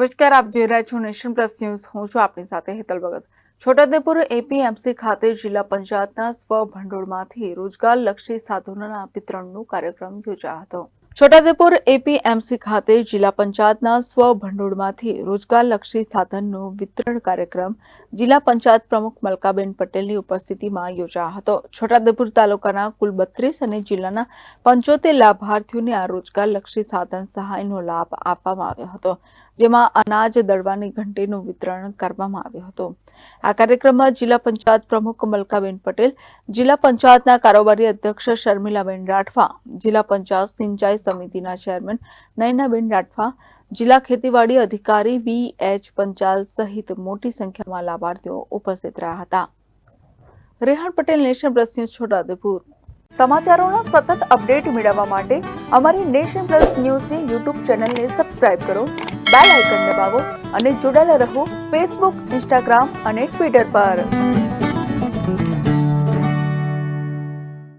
નમસ્કાર, આપ જોઈ રહ્યા છો નેશન પ્લસ ન્યૂઝ. હું છું આપની સાથે હેતલ ભગત. છોટાઉદેપુર એપીએમસી ખાતે જિલ્લા પંચાયતના સ્વભંડોળમાંથી રોજગારલક્ષી સાધનોના વિતરણનો કાર્યક્રમ યોજાયો હતો. છોટાઉદેપુર એપીએમસી ખાતે જિલ્લા પંચાયતના સ્વભંડોળમાંથી રોજગારલક્ષી સાધનનો વિતરણ કાર્યક્રમ જિલ્લા પંચાયત પ્રમુખ મલકાબેન પટેલની ઉપસ્થિતિમાં યોજાયો હતો. છોટાઉદેપુર તાલુકાના કુલ 32 અને જિલ્લાના 75 લાભાર્થીઓને આ રોજગારલક્ષી સાધન સહાયનો લાભ આપવામાં આવ્યો હતો, જેમાં અનાજ દળવાની ઘંટીનું વિતરણ કરવામાં આવ્યું હતું. આ કાર્યક્રમમાં જિલ્લા પંચાયત પ્રમુખ મલકાબેન પટેલ, જિલ્લા પંચાયતના કારોબારી અધ્યક્ષ શર્મિલાબેન રાઠવા, જિલ્લા પંચાયત સિંચાઈ સમિતિના ચેરમેન નયનાબેન રાઠવા, જિલ્લા ખેતીવાડી અધિકારી BH પંચાલ સહિત મોટી સંખ્યામાં લાભાર્થીઓ ઉપસ્થિત રહ્યા હતા. Rehan Patel, nation plus news, Chhota Udepur. સમાચારોના સતત અપડેટ મેળવવા માટે અમારી નેશન પ્લસ ન્યૂઝની યુટ્યુબ ચેનલને સબસ્ક્રાઇબ કરો, બેલ આઇકન દબાવો અને જોડાયેલા રહો ફેસબુક, ઇન્સ્ટાગ્રામ અને ટ્વિટર પર.